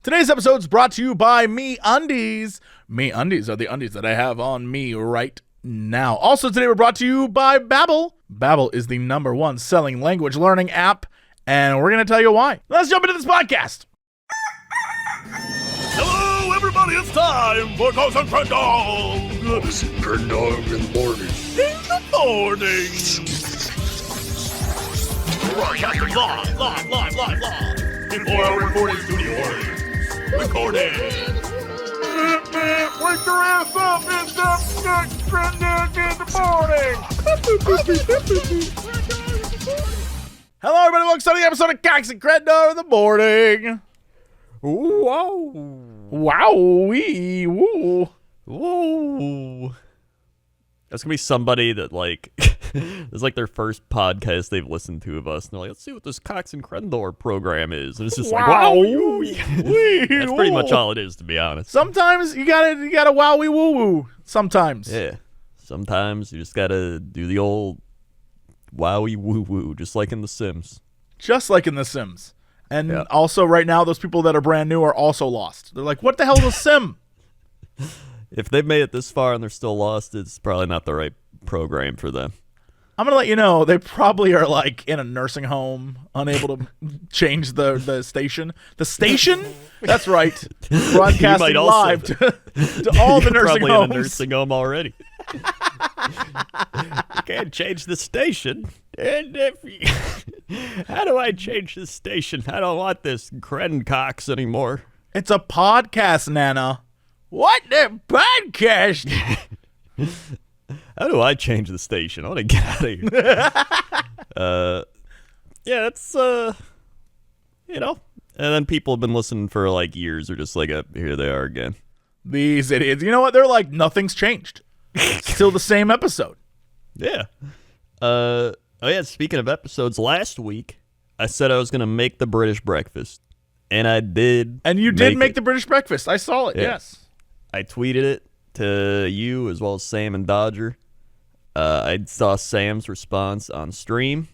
Today's episode is brought to you by Me Undies. Me Undies are the undies that I have on me right now. Also, today we're brought to you by Babbel. Babbel is the #1 selling language learning app, and we're going to tell you why. Let's jump into this podcast. Hello, everybody. It's time for Cox and Crendor. Crendor in the morning. In the morning. Live. Before our recording studio audience. Recording. Wake your ass up. It's the Crendor in the morning. Hello, everybody. Welcome to the episode of Cox and Crendor in the morning. Wow. Wowee. Woo. Whoa. That's going to be somebody that, like, it's like their first podcast they've listened to of us. And they're like, let's see what this Cox and Crendor program is. And it's just like, wow. That's pretty much all it is, to be honest. Sometimes you gotta wowee woo woo. Sometimes. Yeah. Sometimes you just got to do the old wowie woo woo, just like in The Sims. Just like in The Sims. And also right now, those people that are brand new are also lost. They're like, what the hell is a sim? If they've made it this far and they're still lost, it's probably not the right program for them. I'm going to let you know, they probably are like in a nursing home, unable to change the station. The station? That's right. Broadcasting live to all the nursing probably homes. In a nursing home already. You can't change the station. And how do I change the station? I don't want this Cox anymore. It's a podcast, Nana. What the podcast? How do I change the station? I want to get out of here. Yeah, it's and then people have been listening for like years. Are just like, here they are again. These idiots. You know what? They're like, nothing's changed. Still the same episode. Yeah. Speaking of episodes, last week I said I was going to make the British breakfast, and I did. And you did make the British breakfast. I saw it. Yeah. Yes. I tweeted it to you as well as Sam and Dodger. I saw Sam's response on stream.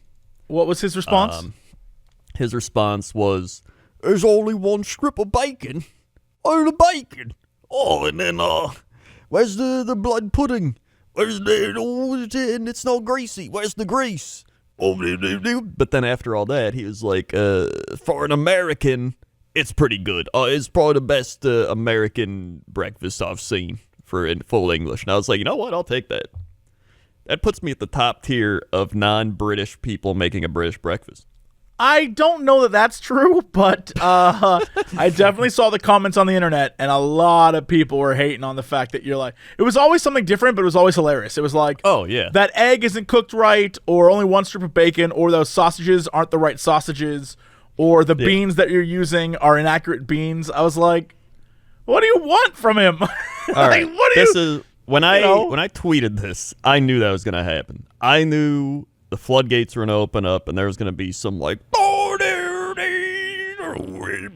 What was his response? His response was, "There's only one strip of bacon. Oh, the bacon. Oh, and then where's the blood pudding? Where's and it's not greasy. Where's the grease?" But then after all that, he was like, "For an American, it's pretty good. It's probably the best American breakfast I've seen in full English." And I was like, you know what? I'll take that. That puts me at the top tier of non-British people making a British breakfast. I don't know that that's true, but I definitely saw the comments on the internet, and a lot of people were hating on the fact that you're like, it was always something different, but it was always hilarious. It was like, oh yeah, that egg isn't cooked right, or only one strip of bacon, or those sausages aren't the right sausages, or the beans that you're using are inaccurate beans. I was like, what do you want from him? All right. When I tweeted this, I knew that was going to happen. I knew the floodgates were going to open up, and there was going to be some like,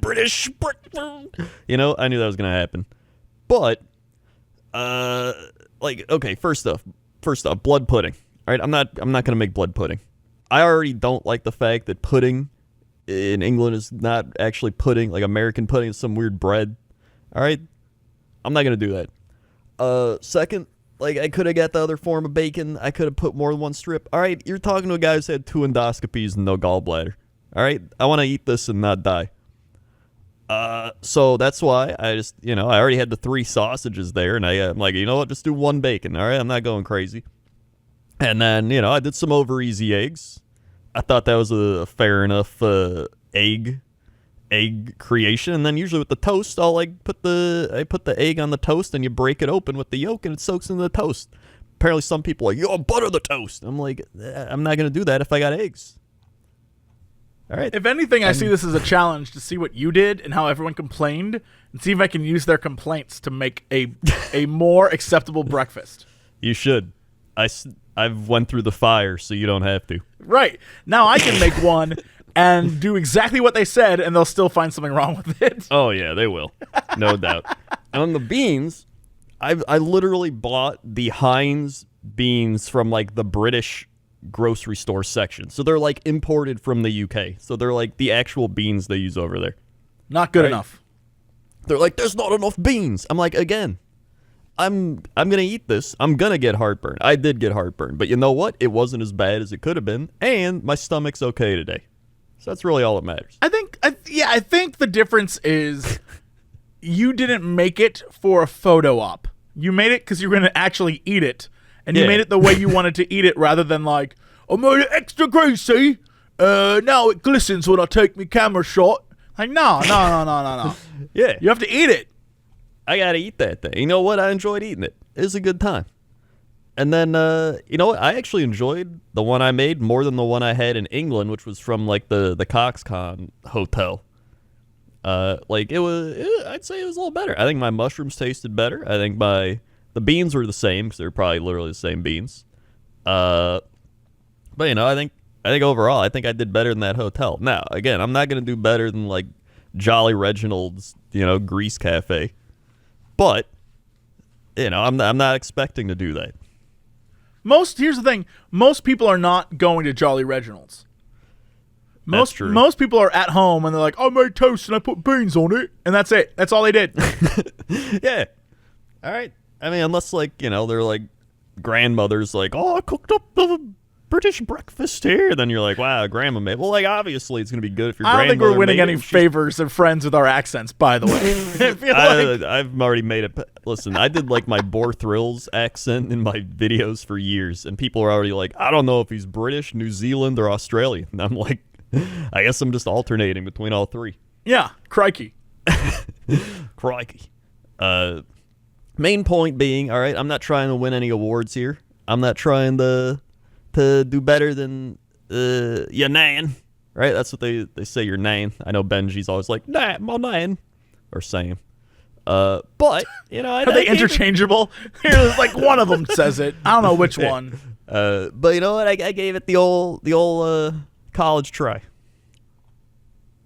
British breakfast. I knew that was going to happen. But, first off, blood pudding. All right, I'm not going to make blood pudding. I already don't like the fact that pudding in England is not actually pudding, like American pudding is some weird bread. All right, I'm not going to do that. Second, like, I could have got the other form of bacon. I could have put more than one strip. All right, you're talking to a guy who's had 2 endoscopies and no gallbladder. All right, I want to eat this and not die. So that's why I just, I already had the 3 sausages there, and I'm like, you know what, just do 1 bacon. All right, I'm not going crazy. And then, I did some over easy eggs. I thought that was a fair enough egg creation. And then usually with the toast, I'll put the egg on the toast, and you break it open with the yolk, and it soaks into the toast. Apparently some people are like, yo, butter the toast. I'm like, I'm not going to do that if I got eggs. All right. If anything, I see this as a challenge to see what you did and how everyone complained, and see if I can use their complaints to make a more acceptable breakfast. You should. I've went through the fire, so you don't have to. Right. Now I can make one and do exactly what they said, and they'll still find something wrong with it. Oh, yeah, they will. No doubt. And on the beans, I literally bought the Heinz beans from, like, the British grocery store section. So they're, like, imported from the UK. So they're, like, the actual beans they use over there. Not good enough. They're like, there's not enough beans. I'm like, again, I'm gonna eat this. I'm gonna get heartburn. I did get heartburn, but you know what? It wasn't as bad as it could have been, and my stomach's okay today. So that's really all that matters. I think the difference is you didn't make it for a photo op. You made it because you were going to actually eat it, and you made it the way you wanted to eat it rather than like, I made it extra greasy, now it glistens when I take my camera shot. Like, no. Yeah. You have to eat it. I gotta eat that thing. You know what? I enjoyed eating it. It was a good time. And then, you know what? I actually enjoyed the one I made more than the one I had in England, which was from, like, the Coxcon hotel. Like, I'd say it was a little better. I think my mushrooms tasted better. I think the beans were the same, because they're probably literally the same beans. But, you know, I think overall, I think I did better than that hotel. Now, again, I'm not going to do better than, like, Jolly Reginald's, you know, Grease Cafe. But, you know, I'm not expecting to do that. Here's the thing. Most people are not going to Jolly Reginald's. That's true. Most people are at home and they're like, I made toast and I put beans on it. And that's it. That's all they did. Yeah. All right. I mean, unless, like, you know, they're like grandmothers like, oh, I cooked up the British breakfast here. Then you're like, wow, grandma made. Well, like, obviously it's going to be good if your I don't think we're winning any favors favors of friends with our accents, by the way. I feel like I've already made it. Listen, I did like my Boar Thrills accent in my videos for years, and people are already like, I don't know if he's British, New Zealand, or Australian. And I'm like, I guess I'm just alternating between all three. Yeah, crikey. Crikey. Main point being, all right, I'm not trying to win any awards here. I'm not trying to do better than your nan, right? That's what they say, your nan. I know Benji's always like, nah, my nan, or Sam. But, you know, Are they interchangeable? Here's like one of them says it. I don't know which one. But you know what? I gave it the old college try,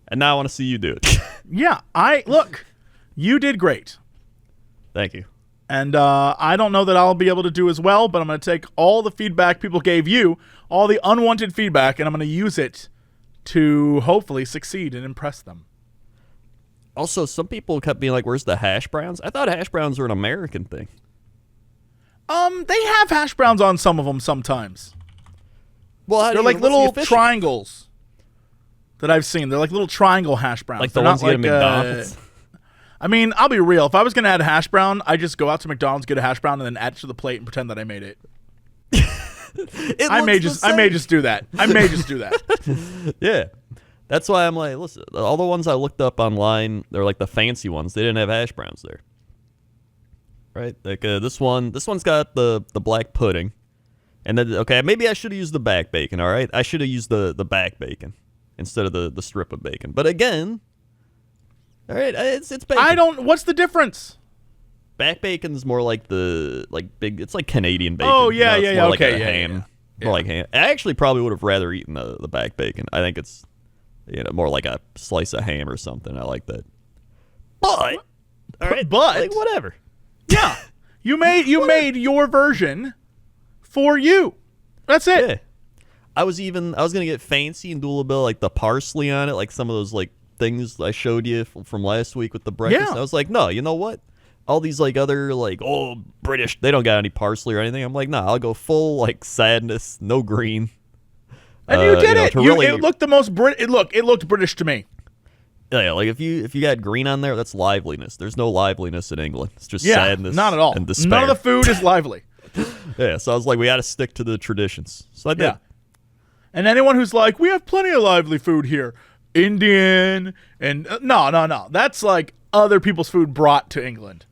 and now I want to see you do it. Yeah, look, you did great. Thank you. And I don't know that I'll be able to do as well, but I'm going to take all the feedback people gave you, all the unwanted feedback, and I'm going to use it to hopefully succeed and impress them. Also, some people kept being like, where's the hash browns? I thought hash browns were an American thing. They have hash browns on some of them sometimes. Well, they're like little triangles that I've seen. They're like little triangle hash browns. Like the ones you get at McDonald's? I mean, I'll be real. If I was going to add a hash brown, I just go out to McDonald's, get a hash brown, and then add it to the plate and pretend that I made it. I may just do that. Yeah. That's why I'm like, listen, all the ones I looked up online, they're like the fancy ones. They didn't have hash browns there. Right? Like this one's got the black pudding. And then, okay, maybe I should have used the back bacon, all right? I should have used the back bacon instead of the strip of bacon. But again, all right, it's bacon. What's the difference? Back bacon's more like big, it's like Canadian bacon. Oh, yeah, you know, yeah, more okay, like a yeah, ham. yeah. More like ham. I actually probably would have rather eaten the back bacon. I think it's, you know, more like a slice of ham or something. I like that. But, all right, like, whatever. Yeah. You made your version for you. That's it. Yeah. I was gonna get fancy and do a little bit of, like, the parsley on it, like some of those like things I showed you from last week with the breakfast. Yeah. I was like, no, you know what? All these like other like British, they don't got any parsley or anything. I'm like, nah, I'll go full like sadness, no green. And you did it. Really, it looked the most It looked British to me. Yeah, like if you got green on there, that's liveliness. There's no liveliness in England. It's just sadness. Not at all. And despair. None of the food is lively. Yeah, so I was like, we got to stick to the traditions. So I did. Yeah. And anyone who's like, we have plenty of lively food here, Indian and no, that's like other people's food brought to England.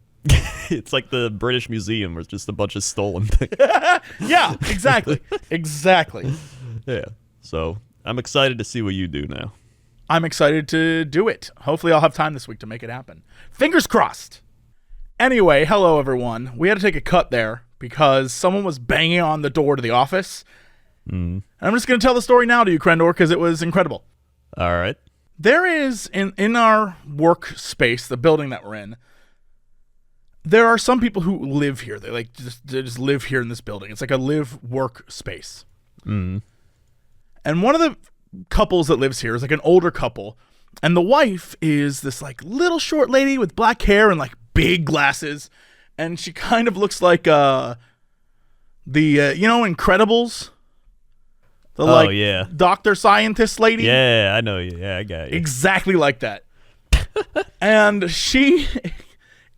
It's like the British Museum, where it's just a bunch of stolen things. Yeah, exactly. Yeah. So I'm excited to see what you do now. I'm excited to do it. Hopefully I'll have time this week to make it happen. Fingers crossed. Anyway, hello everyone. We had to take a cut there because someone was banging on the door to the office. And I'm just going to tell the story now to you, Crendor, because it was incredible. All right. There is, in our workspace, the building that we're in, there are some people who live here. They just live here in this building. It's like a live-work space. And one of the couples that lives here is like an older couple, And the wife is this like little short lady with black hair and like big glasses, and she kind of looks like Incredibles. The doctor scientist lady. Yeah, I know you. Yeah, I got you. Exactly like that. And she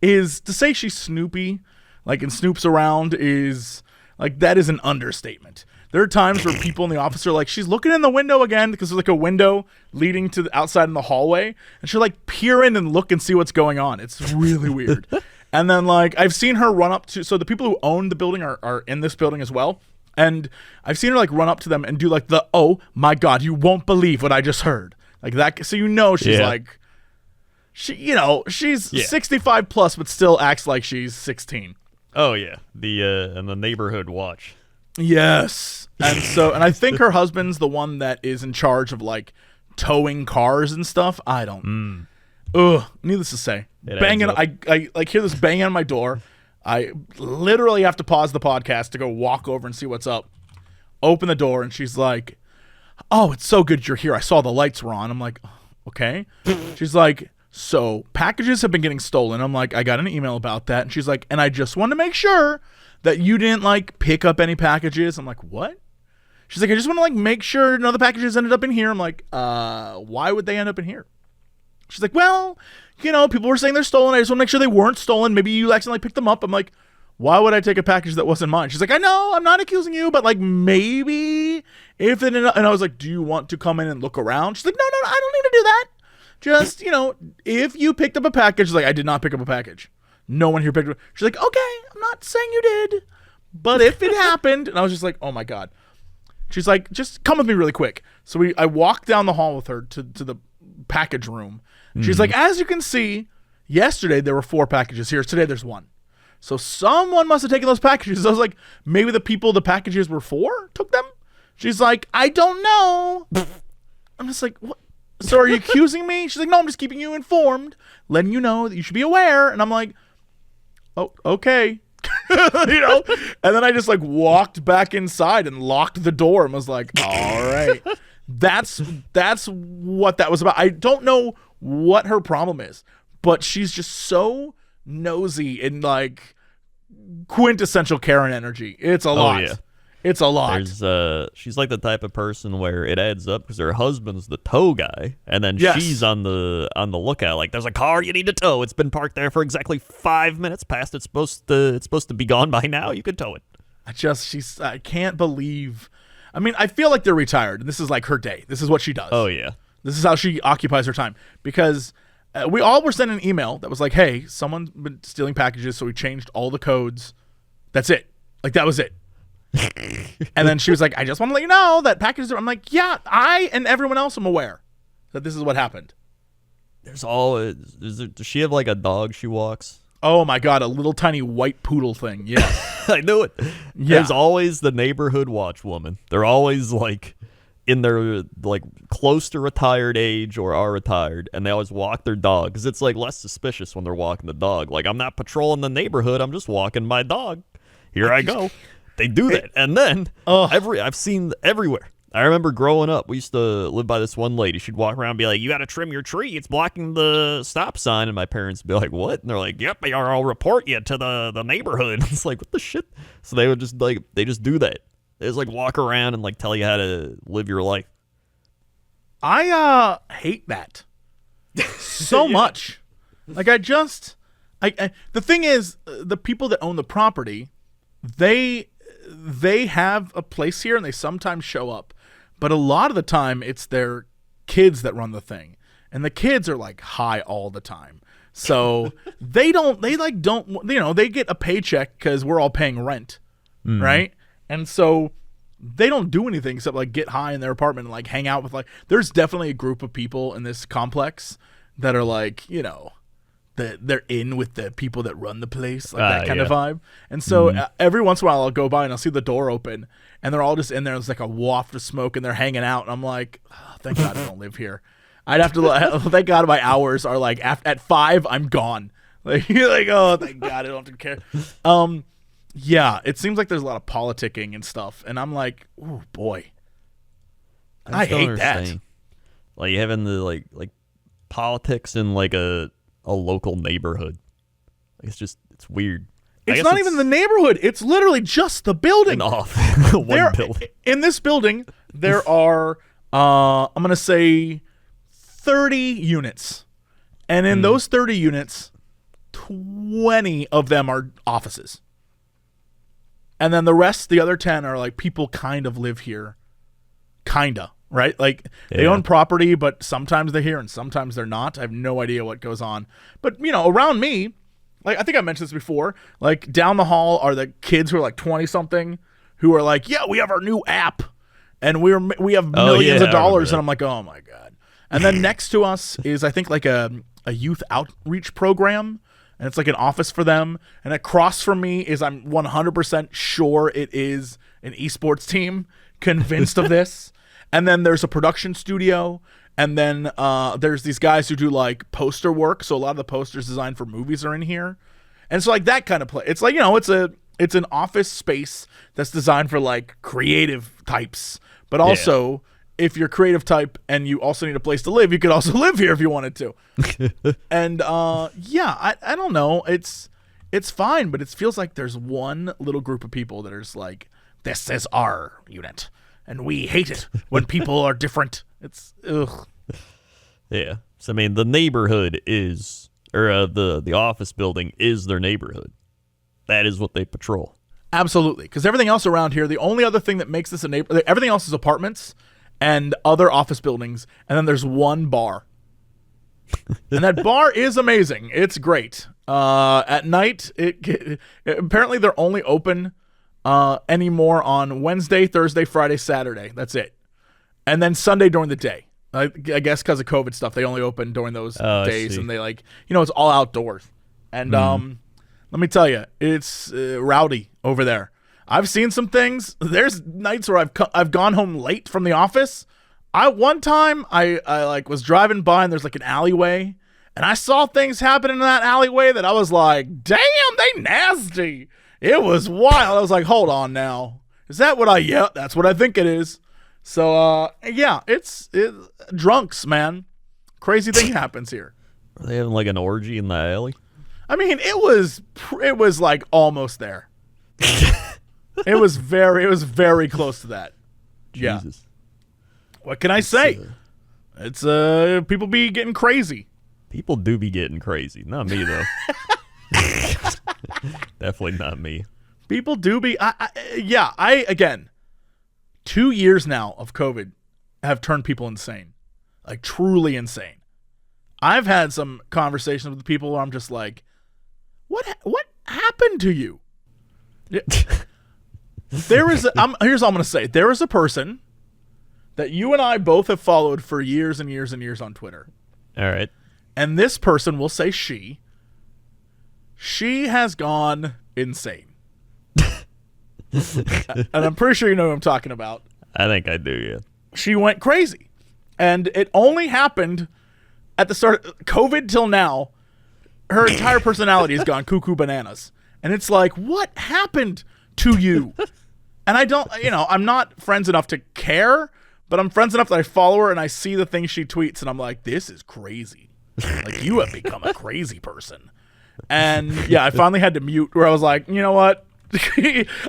is, to say she's Snoopy, like, and snoops around is like, that is an understatement. There are times where people in the office are like, she's looking in the window again, because there's like a window leading to the outside in the hallway, and she'll like peer in and look and see what's going on. It's really weird. And then like I've seen her run up to, so the people who own the building are in this building as well, and I've seen her like run up to them and do like the, oh my god, you won't believe what I just heard, like that. So she's like, she's 65 plus, but still acts like she's 16. Oh yeah, and the neighborhood watch. Yes. And I think her husband's the one that is in charge of like towing cars and stuff. I don't. Needless to say, banging. I like hear this banging on my door. I literally have to pause the podcast to go walk over and see what's up. Open the door, and she's like, "Oh, it's so good you're here. I saw the lights were on." I'm like, "Okay." She's like, "So packages have been getting stolen." I'm like, "I got an email about that." And she's like, "And I just want to make sure that you didn't like pick up any packages." I'm like, "What?" She's like, "I just want to like make sure none of the packages ended up in here." I'm like, why would they end up in here? She's like, "Well, people were saying they're stolen. I just want to make sure they weren't stolen. Maybe you accidentally picked them up." I'm like, "Why would I take a package that wasn't mine?" She's like, "I know, I'm not accusing you, but like maybe if it," and I was like, "Do you want to come in and look around?" She's like, No, I don't need to do that. Just, if you picked up a package." She's like, "I did not pick up a package. No one here picked it up." She's like, "Okay, I'm not saying you did, but if it happened," and I was just like, oh my god. She's like, "Just come with me really quick." So I walked down the hall with her to the package room. She's like, "As you can see, yesterday there were 4 packages here. Today there's 1. So someone must have taken those packages." I was like, "Maybe the people the packages were for took them?" She's like, "I don't know." I'm just like, "What? So are you accusing me?" She's like, "No, I'm just keeping you informed, letting you know that you should be aware." And I'm like, "Oh, okay." And then I just like walked back inside and locked the door and was like, all right. That's what that was about. I don't know what her problem is, but she's just so nosy and like quintessential Karen energy. It's a lot. Yeah. It's a lot. She's like the type of person where it adds up because her husband's the tow guy, and then she's on the lookout. Like, there's a car you need to tow. It's been parked there for exactly 5 minutes past. It's supposed to be gone by now. You can tow it. I can't believe. I mean, I feel like they're retired, and this is like her day. This is what she does. Oh yeah. This is how she occupies her time, because we all were sent an email that was like, "Hey, someone's been stealing packages, so we changed all the codes." That's it. Like, that was it. And then she was like, "I just want to let you know that packages are," I'm like, "Yeah, I and everyone else am aware that this is what happened." Does she have like a dog she walks? Oh my god, a little tiny white poodle thing. Yeah. I knew it. Yeah. There's always the neighborhood watch woman. They're always like in their like close to retired age or are retired, and they always walk their dog because it's like less suspicious when they're walking the dog. Like, I'm not patrolling the neighborhood, I'm just walking my dog. Here I go. They do that. And then I've seen everywhere. I remember growing up, we used to live by this one lady. She'd walk around and be like, "You got to trim your tree. It's blocking the stop sign." And my parents would be like, "What?" And they're like, "Yep, I'll report you to the neighborhood." It's like, what the shit? So they would just like, they just do that. They just like walk around and like tell you how to live your life. I hate that so much. Like, the thing is, the people that own the property, they have a place here and they sometimes show up, but a lot of the time it's their kids that run the thing, and the kids are like high all the time, so they get a paycheck because we're all paying rent, right? And so they don't do anything except like get high in their apartment and like hang out with, like, there's definitely a group of people in this complex that are like, they're in with the people that run the place, like that kind of vibe. And so every once in a while I'll go by and I'll see the door open and they're all just in there. It's like a waft of smoke and they're hanging out. And I'm like, oh, thank God I don't live here. I'd have to, thank God my hours are like at 5, I'm gone. Like, you're like, oh, thank God I don't have to care. Yeah, it seems like there's a lot of politicking and stuff. And I'm like, oh boy, I hate that. Like, having the like politics in like a local neighborhood. Like, it's weird. It's not even the neighborhood. It's literally just the building. One building. In this building, there are, I'm going to say, 30 units. And in those 30 units, 20 of them are offices. And then the rest, the other 10, are like people kind of live here. Kinda, right? Like they own property, but sometimes they're here and sometimes they're not. I have no idea what goes on. But, around me, like, I think I mentioned this before, like, down the hall are the kids who are, like, 20-something who are like, yeah, we have our new app, and we have millions of dollars, and I'm like, oh, my God. And then next to us is, I think, like, a youth outreach program, and it's, like, an office for them, and across from me is, I'm 100% sure it is an esports team, convinced of this, and then there's a production studio. And then there's these guys who do, like, poster work. So a lot of the posters designed for movies are in here. And so, like, that kind of play. It's like, it's an office space that's designed for, like, creative types. But also, if you're a creative type and you also need a place to live, you could also live here if you wanted to. And, I don't know. It's fine, but it feels like there's one little group of people that are just like, this is our unit. And we hate it when people are different. It's ugh. Yeah. So I mean, the neighborhood is, or the office building is their neighborhood. That is what they patrol. Absolutely, because everything else around here, the only other thing that makes this a neighborhood, everything else is apartments and other office buildings, and then there's one bar, and that bar is amazing. It's great. At night, apparently they're only open anymore on Wednesday, Thursday, Friday, Saturday. That's it. And then Sunday during the day. I guess because of COVID stuff, they only open during those days. And they it's all outdoors. And let me tell you, it's rowdy over there. I've seen some things. There's nights where I've gone home late from the office. One time I like was driving by and there's like an alleyway. And I saw things happen in that alleyway that I was like, damn, they nasty. It was wild. I was like, hold on now. Is that what yeah, that's what I think it is. So, it's drunks, man. Crazy thing happens here. Are they having like an orgy in the alley? I mean, it was like almost there. It was very close to that. Jesus. Yeah. What can I say? It's people be getting crazy. People do be getting crazy. Not me though. Definitely not me. People do be. Again, 2 years now of COVID have turned people insane, like truly insane. I've had some conversations with people where I'm just like, what happened to you? Here's all I'm going to say. There is a person that you and I both have followed for years and years and years on Twitter. All right. And this person, will say she has gone insane. And I'm pretty sure you know who I'm talking about. I think I do, yeah. She went crazy. And it only happened at the start of COVID till now. Her entire personality has gone cuckoo bananas. And it's like, what happened to you? And I don't, I'm not friends enough to care, but I'm friends enough that I follow her and I see the things she tweets and I'm like, this is crazy. Like, you have become a crazy person. And yeah, I finally had to mute where I was like, you know what?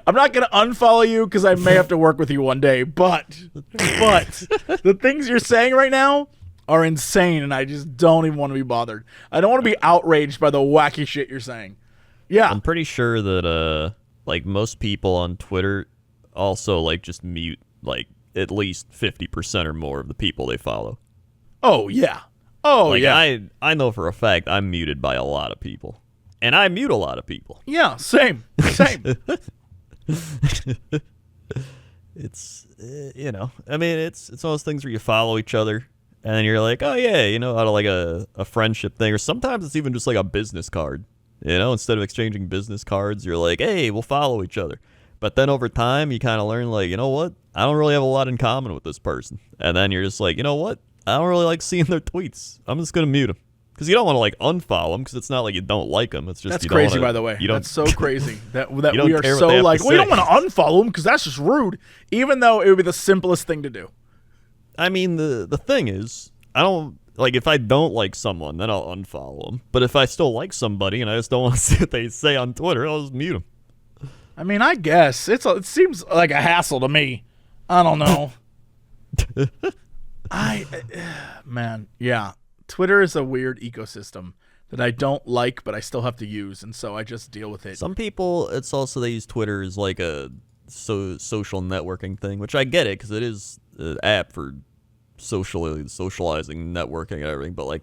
I'm not going to unfollow you because I may have to work with you one day, but the things you're saying right now are insane and I just don't even want to be bothered. I don't want to be outraged by the wacky shit you're saying. Yeah. I'm pretty sure that like most people on Twitter also like just mute like at least 50% or more of the people they follow. Oh yeah. Oh like, yeah. I know for a fact I'm muted by a lot of people. And I mute a lot of people. Yeah, same. It's I mean, it's one of those things where you follow each other and then you're like, oh yeah, out of like a friendship thing, or sometimes it's even just like a business card. Instead of exchanging business cards, you're like, hey, we'll follow each other. But then over time, you kind of learn, like, you know what? I don't really have a lot in common with this person. And then you're just like, you know what? I don't really like seeing their tweets. I'm just going to mute them. Because you don't want to, like, unfollow them, because it's not like you don't like them. It's just that's you crazy, don't wanna, by the way. That's so crazy that we are care so what they like, have to well, you don't say. want to unfollow them because that's just rude, even though it would be the simplest thing to do. I mean, the thing is, I don't Like, if I don't like someone, then I'll unfollow them. But if I still like somebody and I just don't want to see what they say on Twitter, I'll just mute them. I mean, I guess it seems like a hassle to me. I don't know. Man, yeah. Twitter is a weird ecosystem that I don't like, but I still have to use, and so I just deal with it. Some people, it's also they use Twitter as like a social networking thing, which I get it because it is an app for socializing, networking, and everything. But like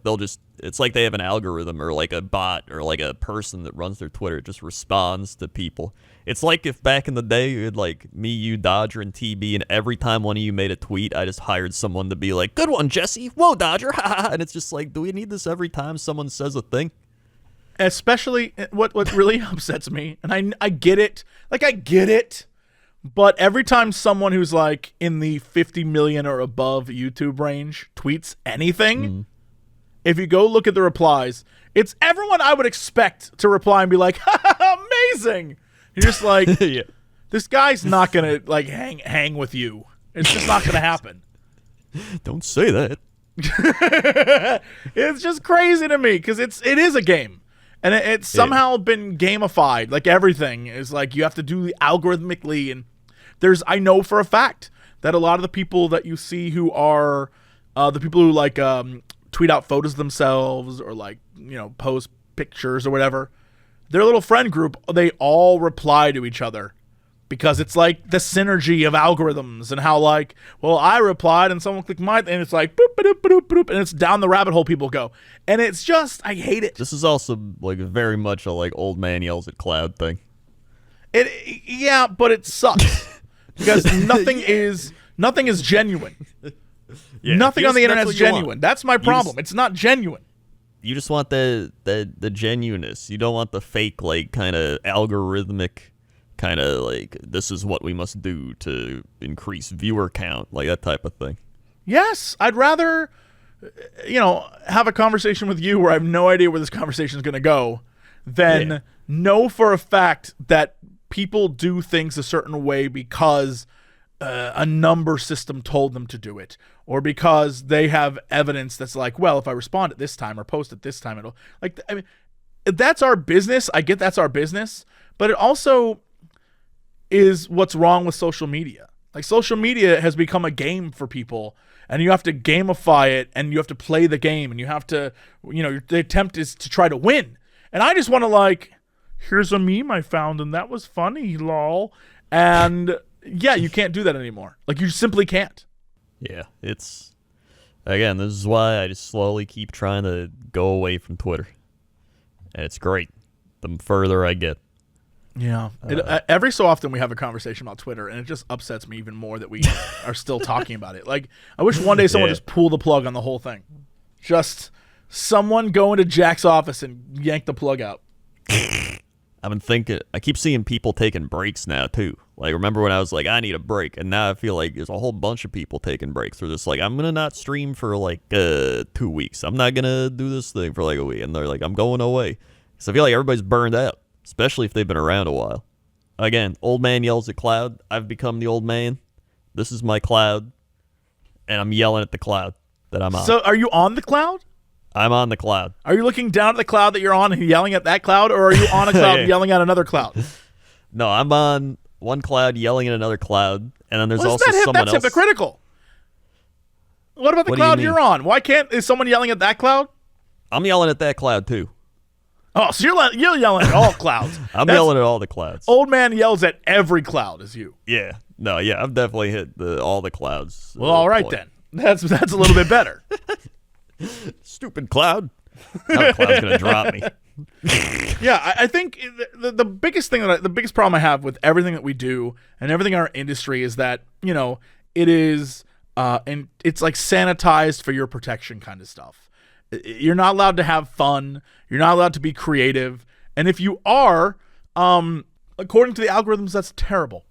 it's like they have an algorithm or like a bot or like a person that runs their Twitter. It just responds to people. It's like if back in the day you had like me, you, Dodger, and TB, and every time one of you made a tweet, I just hired someone to be like, "Good one, Jesse. Whoa, Dodger." And it's just like, do we need this every time someone says a thing? Especially what really upsets me, and I get it. Like, I get it. But every time someone who's like in the 50 million or above YouTube range tweets anything, if you go look at the replies, it's everyone I would expect to reply and be like, amazing. You're just like, Yeah. This guy's not going to like hang with you. It's just not going to happen. Don't say that. It's just crazy to me because it is a game. And it's somehow been gamified. Like, everything is like you have to do algorithmically. And I know for a fact that a lot of the people that you see who are the people who like tweet out photos of themselves or like, post pictures or whatever, their little friend group, they all reply to each other because it's like the synergy of algorithms and how like, well, I replied and someone clicked and it's like boop, boop, boop, boop, and it's down the rabbit hole people go. And it's just, I hate it. This is also like very much a like old man yells at cloud thing. Yeah, but it sucks because nothing is genuine. Yeah, nothing on the internet is genuine. That's my problem. It's not genuine. You just want the genuineness. You don't want the fake, like, kind of algorithmic, kind of like, this is what we must do to increase viewer count, like that type of thing. Yes, I'd rather, have a conversation with you where I have no idea where this conversation is going to go than know for a fact that people do things a certain way because a number system told them to do it, or because they have evidence that's like, well, if I respond at this time or post at this time, it'll like. I mean, that's our business. I get that's our business, but it also is what's wrong with social media. Like, social media has become a game for people, and you have to gamify it, and you have to play the game, and you have to, the attempt is to try to win. And I just want to like, here's a meme I found, and that was funny, lol, and. Yeah, you can't do that anymore. Like, you simply can't. Yeah, it's... Again, this is why I just slowly keep trying to go away from Twitter. And it's great. The further I get. Yeah. Every so often we have a conversation about Twitter, and it just upsets me even more that we are still talking about it. Like, I wish one day someone just pull the plug on the whole thing. Just someone go into Jack's office and yank the plug out. I've been thinking... I keep seeing people taking breaks now, too. Like, remember when I was like, I need a break, and now I feel like there's a whole bunch of people taking breaks. They're just like, I'm gonna not stream for like 2 weeks. I'm not gonna do this thing for like a week, and they're like, I'm going away. So I feel like everybody's burned out, especially if they've been around a while. Again, old man yells at cloud. I've become the old man. This is my cloud, and I'm yelling at the cloud that I'm on. So, are you on the cloud? I'm on the cloud. Are you looking down at the cloud that you're on and yelling at that cloud, or are you on a cloud yelling at another cloud? No, I'm on one cloud yelling at another cloud, and then there's also someone else. That's hypocritical. What about the cloud you're on? Why is someone yelling at that cloud? I'm yelling at that cloud too. Oh, so you're yelling at all clouds. I'm yelling at all the clouds. Old man yells at every cloud is you. Yeah. No, yeah, I've definitely hit all the clouds. Well, all right then. That's a little bit better. Stupid cloud. Now the cloud's going to drop me. Yeah, I think the biggest thing the biggest problem I have with everything that we do and everything in our industry is that, it is and it's like sanitized for your protection kind of stuff. You're not allowed to have fun. You're not allowed to be creative. And if you are, according to the algorithms, that's terrible.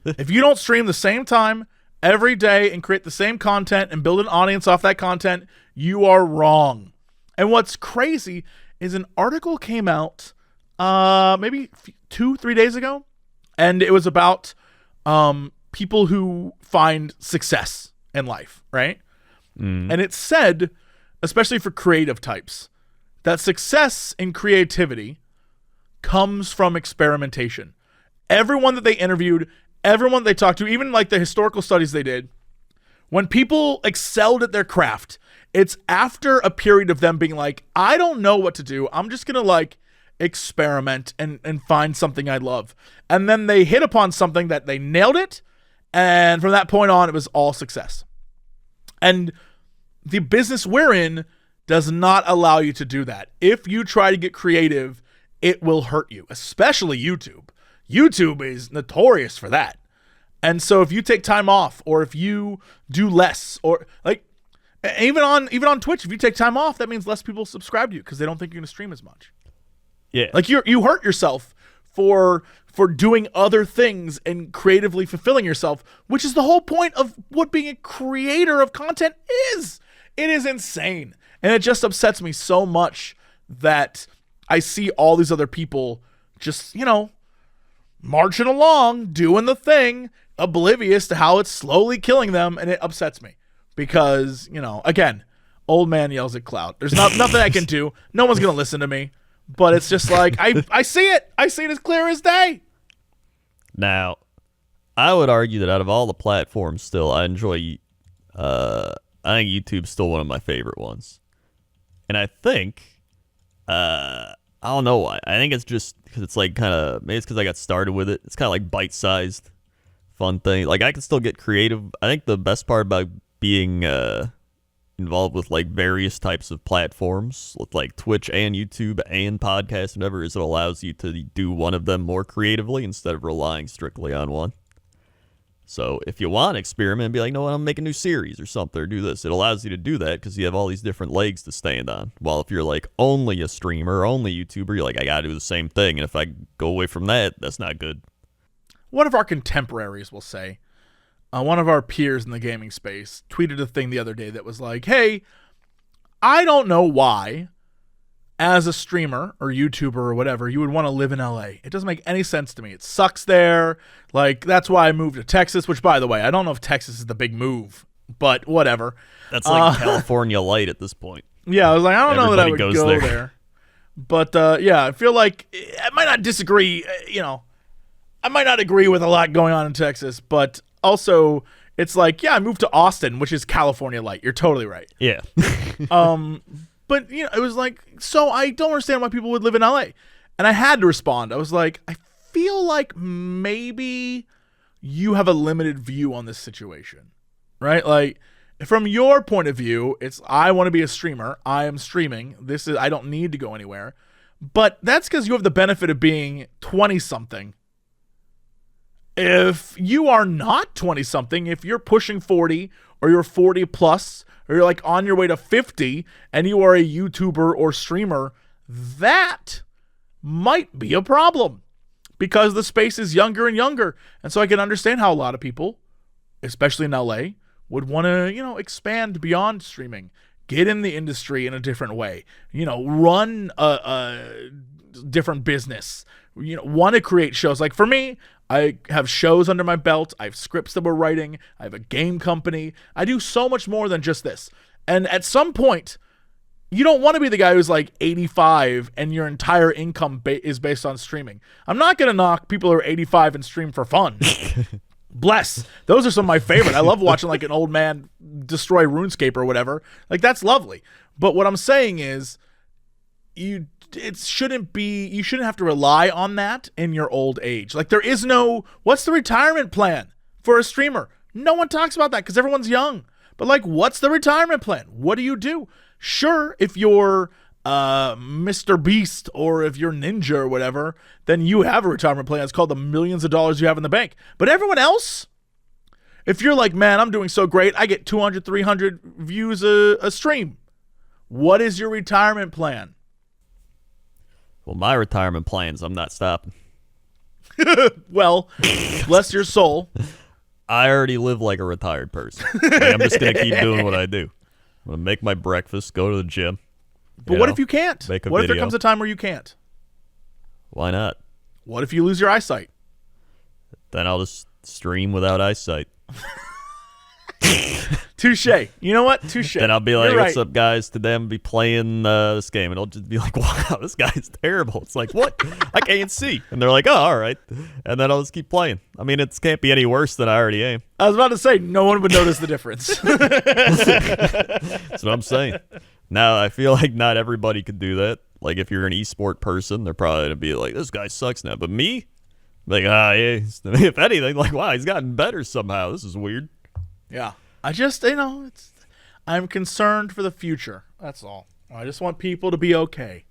If you don't stream the same time every day and create the same content and build an audience off that content, you are wrong. And what's crazy is an article came out maybe 2-3 days ago, and it was about people who find success in life, right? And it said especially for creative types, that success in creativity comes from experimentation. Everyone that they interviewed, everyone they talked to, even like the historical studies they did, when people excelled at their craft, it's after a period of them being like, I don't know what to do. I'm just going to like experiment and find something I love. And then they hit upon something that they nailed it. And from that point on, it was all success. And the business we're in does not allow you to do that. If you try to get creative, it will hurt you, especially YouTube. YouTube is notorious for that. And so if you take time off, or if you do less, or like even on Twitch, if you take time off, that means less people subscribe to you because they don't think you're going to stream as much. Yeah. Like you hurt yourself for doing other things and creatively fulfilling yourself, which is the whole point of what being a creator of content is. It is insane. And it just upsets me so much that I see all these other people just, marching along, doing the thing, oblivious to how it's slowly killing them, and it upsets me because, again, old man yells at cloud. There's nothing I can do. No one's going to listen to me, but it's just like, I see it. I see it as clear as day. Now, I would argue that out of all the platforms still, I enjoy, I think YouTube's still one of my favorite ones. And I think, I don't know why. I think it's just because it's like maybe it's because I got started with it. It's kind of like bite-sized, fun thing. Like I can still get creative. I think the best part about being involved with like various types of platforms, with like Twitch and YouTube and podcasts and whatever, is it allows you to do one of them more creatively instead of relying strictly on one. So if you want to experiment and be like, no, I'm making a new series or something, or do this, it allows you to do that because you have all these different legs to stand on. While if you're like only a streamer, only YouTuber, you're like, I got to do the same thing. And if I go away from that, that's not good. One of our contemporaries will say, one of our peers in the gaming space tweeted a thing the other day that was like, hey, I don't know why, as a streamer or YouTuber or whatever, you would want to live in LA. It doesn't make any sense to me. It sucks there. Like, that's why I moved to Texas, which, by the way, I don't know if Texas is the big move, but whatever. That's like California light at this point. Yeah, I was like, I don't know that I would goes go there. there. But, yeah, I feel like I might not disagree, I might not agree with a lot going on in Texas, but also it's like, yeah, I moved to Austin, which is California light. You're totally right. Yeah. But, it was like, so I don't understand why people would live in LA. And I had to respond. I was like, I feel like maybe you have a limited view on this situation, right? Like, from your point of view, it's, I want to be a streamer. I am streaming. I don't need to go anywhere. But that's because you have the benefit of being 20-something. If you are not 20-something, if you're pushing 40 or you're 40 plus, or you're like on your way to 50 and you are a YouTuber or streamer, that might be a problem because the space is younger and younger. And so I can understand how a lot of people, especially in LA, would want to, expand beyond streaming, get in the industry in a different way, run a different business, want to create shows. Like for me, I have shows under my belt. I have scripts that we're writing. I have a game company. I do so much more than just this. And at some point, you don't want to be the guy who's like 85 and your entire income is based on streaming. I'm not going to knock people who are 85 and stream for fun. Bless. Those are some of my favorite. I love watching like an old man destroy RuneScape or whatever. Like that's lovely. But what I'm saying is you shouldn't have to rely on that in your old age. Like there is what's the retirement plan for a streamer? No one talks about that because everyone's young. But like, what's the retirement plan? What do you do? Sure, if you're Mr. Beast or if you're Ninja or whatever, then you have a retirement plan. It's called the millions of dollars you have in the bank. But everyone else, if you're like, man, I'm doing so great, I get 200, 300 views a stream. What is your retirement plan? Well, my retirement plans, I'm not stopping. Well, bless your soul. I already live like a retired person. Like, I'm just going to keep doing what I do. I'm going to make my breakfast, go to the gym. But what if you can't? Make a what video. if there comes a time where you can't? Why not? What if you lose your eyesight? Then I'll just stream without eyesight. Touche. You know what? Touche. Then I'll be like, You're what's right. up, guys? Today I'm going to be playing this game. And I'll just be like, wow, this guy's terrible. It's like, what? I can't see. And they're like, oh, all right. And then I'll just keep playing. I mean, it can't be any worse than I already am. I was about to say, no one would notice the difference. That's what I'm saying. Now, I feel like not everybody could do that. Like, if you're an esport person, they're probably going to be like, this guy sucks now. But me? Like, yeah. If anything, like, wow, he's gotten better somehow. This is weird. Yeah. I just, I'm concerned for the future. That's all. I just want people to be okay.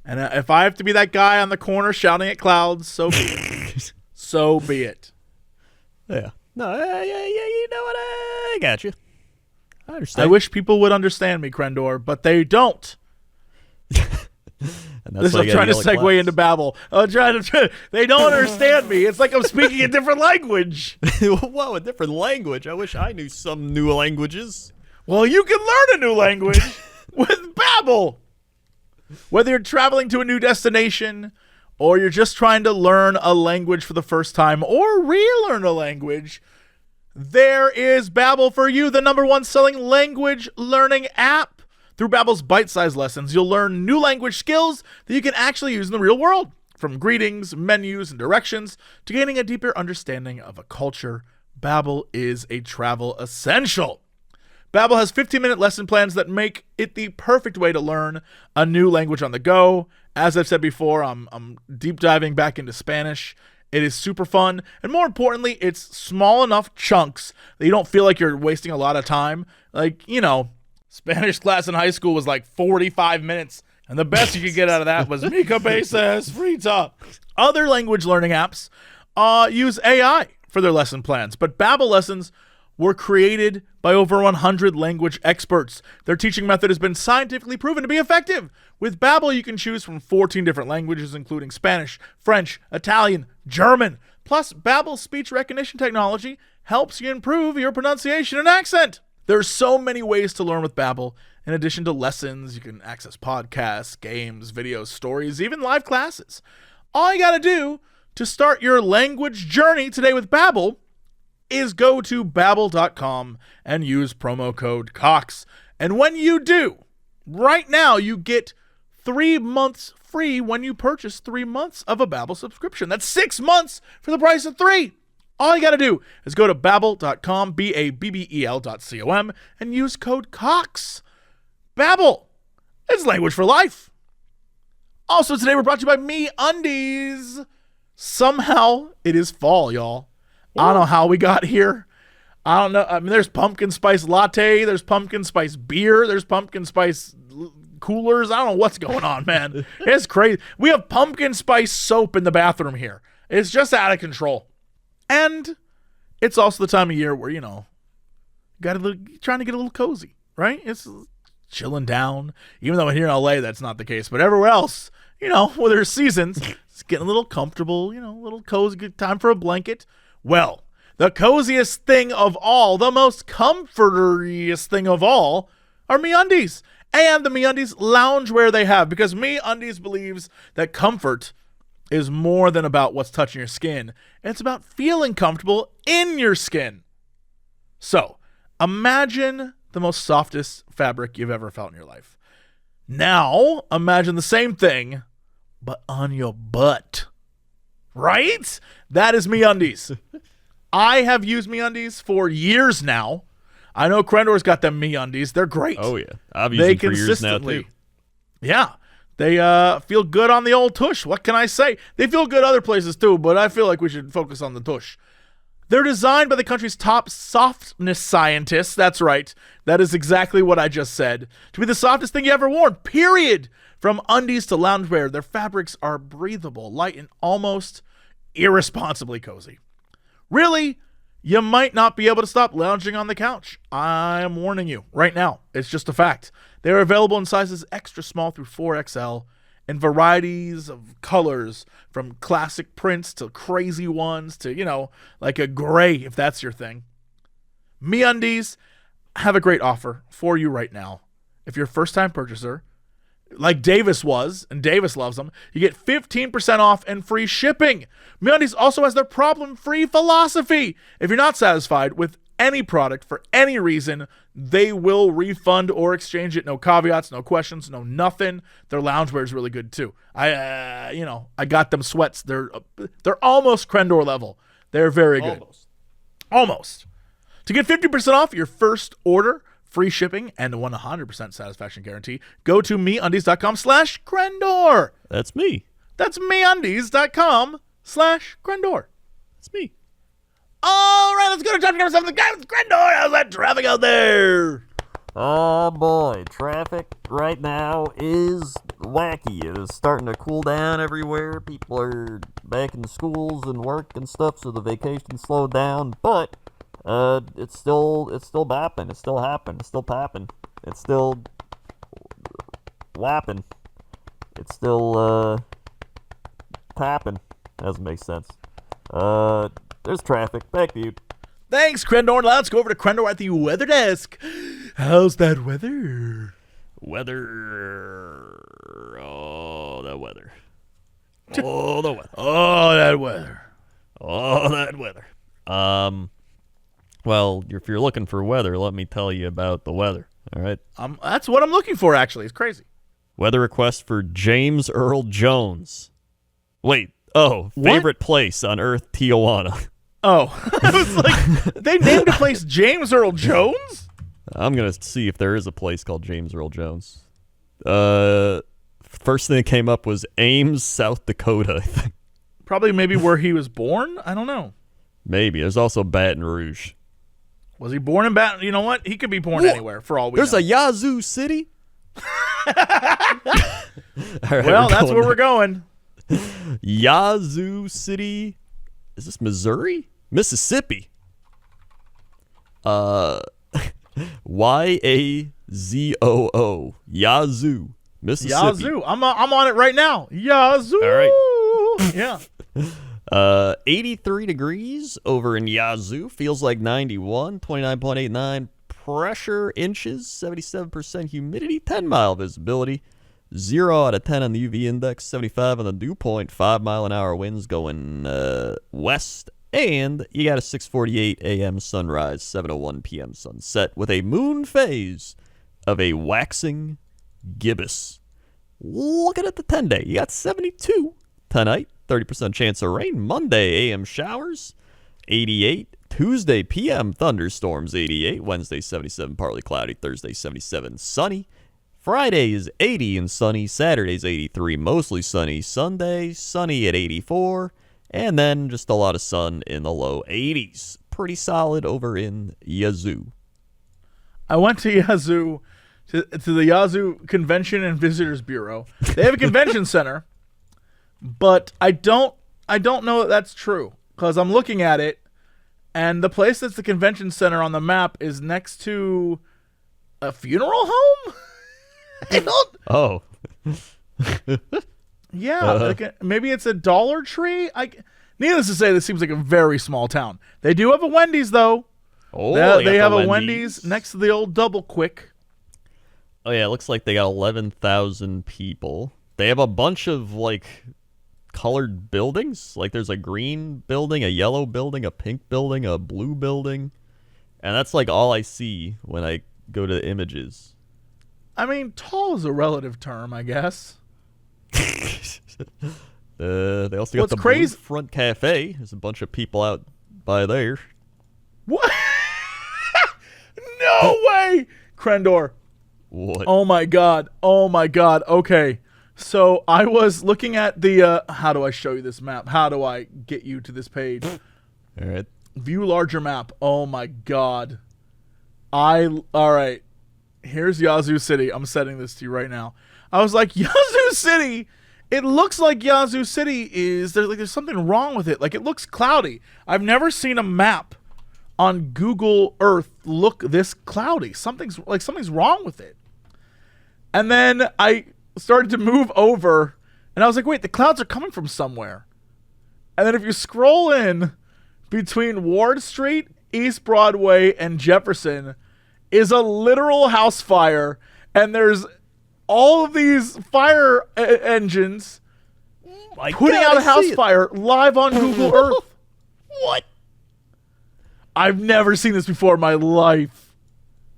And if I have to be that guy on the corner shouting at clouds, so be it. So be it. Yeah. No, yeah, you know what? I got you. I understand. I wish people would understand me, Crendor, but they don't. And that's I'm trying to segue into Babel. They don't understand me. It's like I'm speaking a different language. Whoa, a different language. I wish I knew some new languages. Well, you can learn a new language with Babel. Whether you're traveling to a new destination, or you're just trying to learn a language for the first time, or relearn a language, there is Babel for you, the #1 selling language learning app. Through Babbel's bite-sized lessons, you'll learn new language skills that you can actually use in the real world. From greetings, menus, and directions, to gaining a deeper understanding of a culture, Babbel is a travel essential. Babbel has 15-minute lesson plans that make it the perfect way to learn a new language on the go. As I've said before, I'm deep diving back into Spanish. It is super fun, and more importantly, it's small enough chunks that you don't feel like you're wasting a lot of time. Like, Spanish class in high school was like 45 minutes, and the best you could get out of that was Mi cabeza es frita. Other language learning apps use AI for their lesson plans, but Babbel lessons were created by over 100 language experts. Their teaching method has been scientifically proven to be effective. With Babbel, you can choose from 14 different languages, including Spanish, French, Italian, German. Plus, Babbel's speech recognition technology helps you improve your pronunciation and accent. There are so many ways to learn with Babbel. In addition to lessons, you can access podcasts, games, videos, stories, even live classes. All you got to do to start your language journey today with Babbel is go to Babbel.com and use promo code COX. And when you do, right now you get 3 months free when you purchase 3 months of a Babbel subscription. That's 6 months for the price of 3. All you got to do is go to Babbel.com, Babbel.com, and use code COX. Babbel, it's language for life. Also, today we're brought to you by MeUndies. Somehow, it is fall, y'all. I don't know how we got here. I don't know. I mean, there's pumpkin spice latte. There's pumpkin spice beer. There's pumpkin spice coolers. I don't know what's going on, man. It's crazy. We have pumpkin spice soap in the bathroom here. It's just out of control. And it's also the time of year where, trying to get a little cozy, right? It's chilling down. Even though here in LA, that's not the case. But everywhere else, where there's seasons, it's getting a little comfortable, a little cozy, good time for a blanket. Well, the coziest thing of all, the most comforteriest thing of all, are MeUndies. And the MeUndies loungewear they have. Because MeUndies believes that comfort is more than about what's touching your skin. It's about feeling comfortable in your skin. So, imagine the most softest fabric you've ever felt in your life. Now, imagine the same thing, but on your butt. Right? That is MeUndies. I have used MeUndies for years now. I know Crendor's got them MeUndies. They're great. Oh, yeah. I've used them for years now, too. Yeah. They feel good on the old tush. What can I say? They feel good other places too, but I feel like we should focus on the tush. They're designed by the country's top softness scientists. That's right. That is exactly what I just said. To be the softest thing you ever worn, period. From undies to loungewear, their fabrics are breathable, light, and almost irresponsibly cozy. Really, you might not be able to stop lounging on the couch. I am warning you right now. It's just a fact. They are available in sizes extra small through 4XL in varieties of colors, from classic prints to crazy ones to, like a gray, if that's your thing. MeUndies have a great offer for you right now. If you're a first-time purchaser, like Davis was, and Davis loves them, you get 15% off and free shipping. MeUndies also has their problem-free philosophy. If you're not satisfied with any product for any reason, they will refund or exchange it. No caveats, no questions, no nothing. Their loungewear is really good too. I got them sweats. They're almost Crendor level. They're very good. Almost. To get 50% off your first order, free shipping, and a 100% satisfaction guarantee, go to meundies.com/Crendor. That's me. That's meundies.com/Crendor. That's me. All right, let's go to traffic number 7. The guy with Crendor. How's that traffic out there? Oh boy, traffic right now is wacky. It is starting to cool down everywhere. People are back in schools and work and stuff, so the vacation slowed down. But it's still bapping. It's still happening. It's still papping. It's still lapping. It's still tapping. Doesn't make sense. There's traffic. Back to you. Thanks, Crendor. Let's go over to Crendor at the weather desk. How's that weather? Weather. Oh, that weather. Oh, the weather. Oh, that weather. Oh, that weather. Well, if you're looking for weather, let me tell you about the weather. All right. That's what I'm looking for, actually. It's crazy. Weather request for James Earl Jones. Wait. Oh, favorite place on Earth, Tijuana. Oh, I was like, they named a place James Earl Jones? I'm going to see if there is a place called James Earl Jones. First thing that came up was Ames, South Dakota, I think. Probably maybe where he was born? I don't know. Maybe. There's also Baton Rouge. Was he born in Baton? You know what? He could be born anywhere for all we There's know. a Yazoo City? All right, well, that's where we're going. Yazoo City. Is this Missouri? Mississippi. Y-A-Z-O-O. Yazoo. Mississippi. Yazoo. I'm on it right now. Yazoo. All right. Yeah. 83 degrees over in Yazoo. Feels like 91. 29.89 pressure inches. 77% humidity. 10-mile visibility. 0 out of 10 on the UV index. 75 on the dew point. 5-mile-an-hour winds going west. And you got a 6:48 a.m. sunrise, 7:01 p.m. sunset with a moon phase of a waxing gibbous. Looking at the 10-day, you got 72 tonight, 30% chance of rain. Monday, a.m. showers, 88. Tuesday, p.m. thunderstorms, 88. Wednesday, 77, partly cloudy. Thursday, 77, sunny. Friday is 80 and sunny. Saturday's 83, mostly sunny. Sunday, sunny at 84. And then just a lot of sun in the low 80s. Pretty solid over in Yazoo. I went to Yazoo, to the Yazoo Convention and Visitors Bureau. They have a convention center, but I don't know that that's true because I'm looking at it, and the place that's the convention center on the map is next to a funeral home. I don't. Oh. Yeah, like maybe it's a Dollar Tree. Needless to say, this seems like a very small town. They do have a Wendy's, though. Oh, they have a Wendy's next to the old Double Quick. Oh, yeah, it looks like they got 11,000 people. They have a bunch of, colored buildings. Like, there's a green building, a yellow building, a pink building, a blue building. And that's, all I see when I go to the images. I mean, tall is a relative term, I guess. They also got What's the crazy? Blue Front Cafe. There's a bunch of people out by there. What? No way! Crendor. What? Oh my god. Okay. So I was looking at the, how do I show you this map? How do I get you to this page? All right. View larger map. Oh my god. All right. Here's Yazoo City. I'm setting this to you right now. I was like, Yazoo City. It looks like Yazoo City is there's something wrong with it. Like, it looks cloudy. I've never seen a map on Google Earth look this cloudy. Something's wrong with it. And then I started to move over, and I was like, wait, the clouds are coming from somewhere. And then if you scroll in between Ward Street, East Broadway, and Jefferson is a literal house fire, and there's all of these fire engines putting out a house fire live on Google Earth. What? I've never seen this before in my life.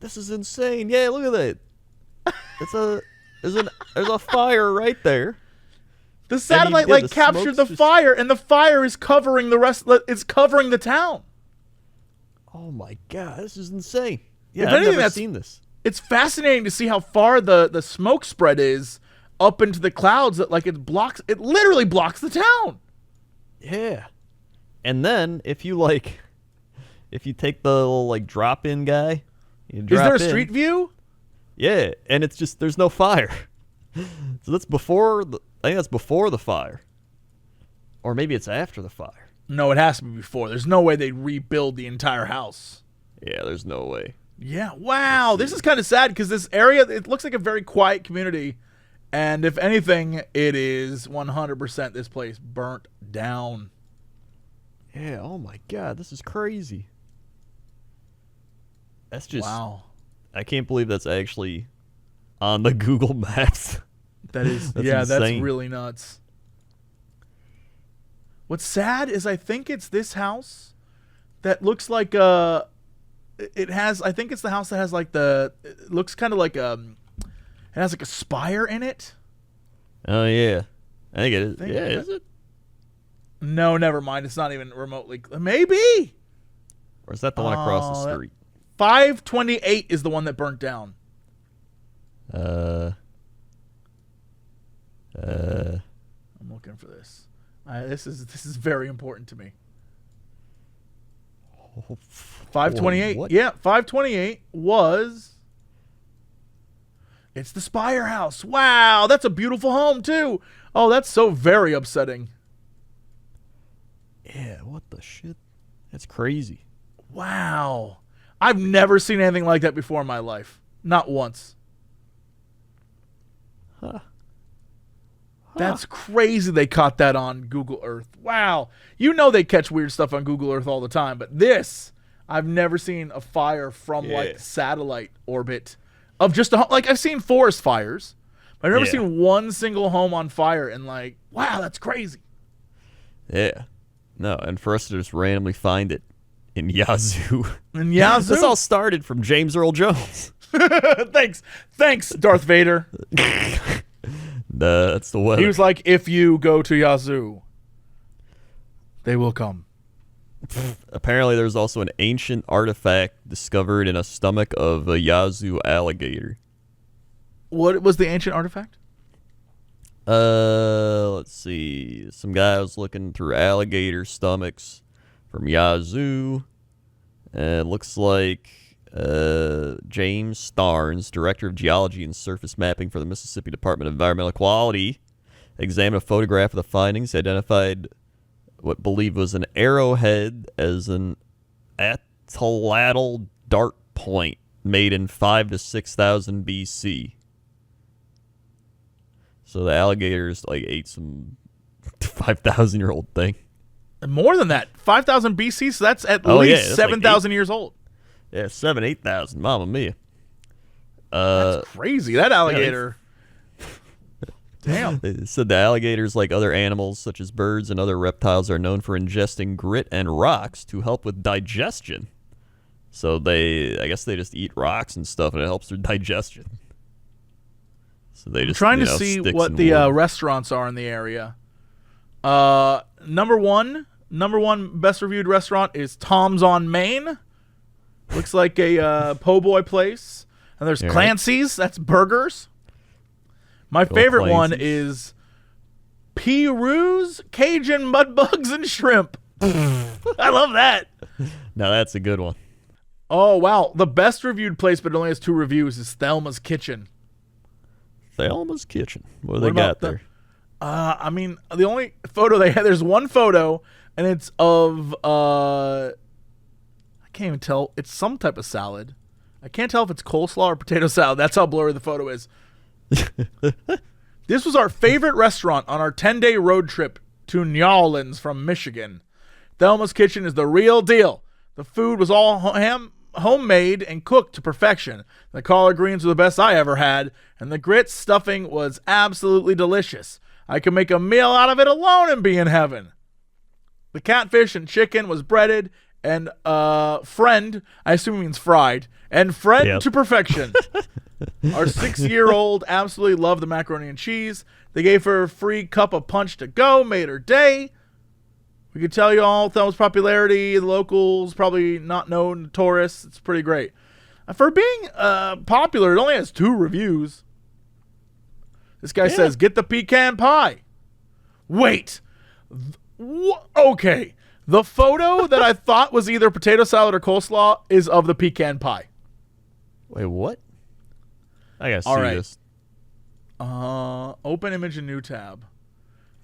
This is insane. Yeah, look at that. There's a fire right there. The satellite the captured the smoke's fire, and the fire is covering the rest. It's covering the town. Oh my god, this is insane. Yeah, If I've anything, never seen this. It's fascinating to see how far the smoke spread is up into the clouds. That it literally blocks the town. Yeah. And then if you take the little drop-in guy, you Is drop there a in, street view? Yeah, and it's just there's no fire. So that's I think that's before the fire. Or maybe it's after the fire. No, it has to be before. There's no way they'd rebuild the entire house. Yeah, there's no way. Yeah, wow. This is kind of sad because this area, it looks like a very quiet community. And if anything, it is 100% this place burnt down. Yeah, oh my god, this is crazy. That's just Wow. I can't believe that's actually on the Google Maps. That is, That's that's insane. really nuts. What's sad is I think it's this house that looks like I think it's the house that has it looks kind of it has like a spire in it. Oh yeah. I think it is. Think Yeah, that- is it? No, never mind. It's not even remotely. Maybe. Or is that the one across the that- street? 528 is the one that burnt down. I'm looking for this. This is very important to me. 528. What? Yeah, 528 was. It's the Spire House. Wow, that's a beautiful home too. Oh, that's so very upsetting. Yeah, what the shit? That's crazy. Wow. I've never seen anything like that before in my life. Not once. Huh. That's crazy they caught that on Google Earth. Wow. You know they catch weird stuff on Google Earth all the time, but this, I've never seen a fire from satellite orbit of just I've seen forest fires, but I've never seen one single home on fire and wow, that's crazy. Yeah. No, and for us to just randomly find it in Yazoo. And Yazoo. This all started from James Earl Jones. Thanks, Darth Vader. That's the weather. He was like, if you go to Yazoo, they will come. Apparently, there's also an ancient artifact discovered in a stomach of a Yazoo alligator. What was the ancient artifact? Let's see. Some guy was looking through alligator stomachs from Yazoo. It looks like James Starnes, Director of Geology and Surface Mapping for the Mississippi Department of Environmental Quality, examined a photograph of the findings, identified what believed was an arrowhead as an atlatl dart point made in 5,000 to 6,000 BC. So the alligators ate some 5,000-year-old thing. More than that, 5,000 BC. So that's at least that's 7,000 years old. Yeah, 8,000. Mamma mia. That's crazy. That alligator. Damn. They said the alligators, like other animals such as birds and other reptiles, are known for ingesting grit and rocks to help with digestion. So I guess they just eat rocks and stuff, and it helps their digestion. So they just Trying to see sticks what and the wood. restaurants are in the area. Number one best reviewed restaurant is Tom's on Main. Looks like a po' boy place. And there's Yeah, right. Clancy's. That's burgers. My favorite one Clancy's. is Peru's Cajun mud bugs and shrimp. I love that. Now that's a good one. Oh, wow. The best reviewed place, but it only has 2 reviews, is Thelma's Kitchen. Thelma's Kitchen. What do What they got about the- there? I mean, the only photo they had, there's one photo, and it's of, I can't even tell. It's some type of salad. I can't tell if it's coleslaw or potato salad. That's how blurry the photo is. This was our favorite restaurant on our 10-day road trip to New from Michigan. Thelma's Kitchen is the real deal. The food was all homemade and cooked to perfection. The collard greens were the best I ever had, and the grits stuffing was absolutely delicious. I could make a meal out of it alone and be in heaven. The catfish and chicken was breaded and I assume it means fried, and friend Yep. to perfection. Our 6-year-old absolutely loved the macaroni and cheese. They gave her a free cup of punch to go, made her day. We could tell you all Thelma's popularity. The locals probably not known to tourists. It's pretty great. For being popular, it only has 2 reviews. This guy says, get the pecan pie. Wait. Okay. The photo that I thought was either potato salad or coleslaw is of the pecan pie. Wait, what? I gotta All see right. this. Open image and new tab.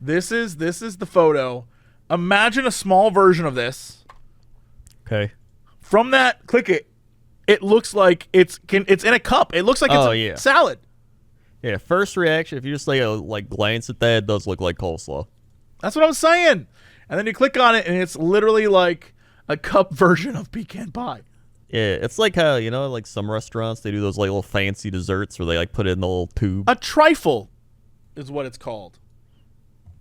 This is the photo. Imagine a small version of this. Okay. From that, click it. It looks like it's in a cup. It looks like it's a salad. Yeah, first reaction, if you just like glance at that, it does look like coleslaw. That's what I'm saying. And then you click on it, and it's literally like a cup version of pecan pie. Yeah, it's like how, like some restaurants, they do those like little fancy desserts where they like put it in the little tube. A trifle is what it's called.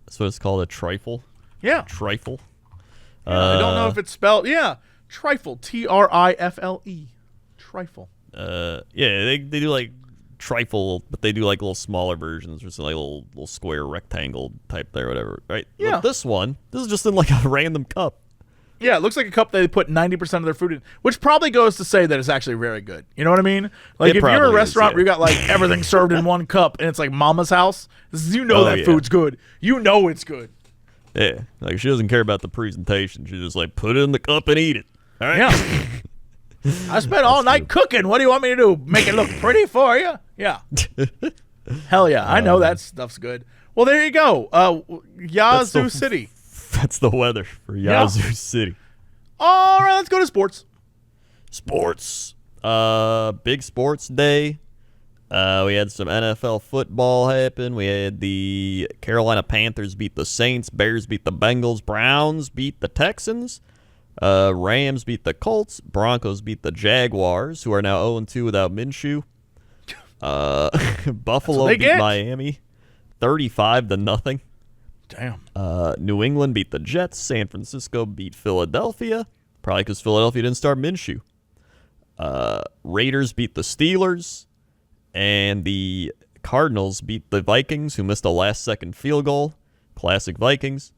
That's what it's called, a trifle? Yeah. Trifle? I don't know if it's spelled. Yeah. Trifle. Trifle. Trifle. Yeah, they do like trifle, but they do like little smaller versions, or some like little square rectangle type there, whatever, right? Yeah. But this is just in like a random cup. Yeah, it looks like a cup they put 90% of their food in, which probably goes to say that it's actually very good. You know what I mean? Like It if you're in a probably restaurant is, where you got like everything served in one cup and it's like mama's house, that food's good. You know it's good. Yeah, like she doesn't care about the presentation. She just like put it in the cup and eat it. All right. Yeah. I spent all night cooking. What do you want me to do? Make it look pretty for you? Yeah. Hell yeah. I know that stuff's good. Well, there you go. Yazoo City. That's the weather for Yazoo City. All right, let's go to sports. Sports. Big sports day. We had some NFL football happen. We had the Carolina Panthers beat the Saints. Bears beat the Bengals. Browns beat the Texans. Rams beat the Colts. Broncos beat the Jaguars, who are now 0-2 without Minshew. Buffalo beat Miami 35-0. Damn. New England beat the Jets. San Francisco beat Philadelphia, probably because Philadelphia didn't start Minshew. Raiders beat the Steelers. And the Cardinals beat the Vikings, who missed a last-second field goal. Classic Vikings.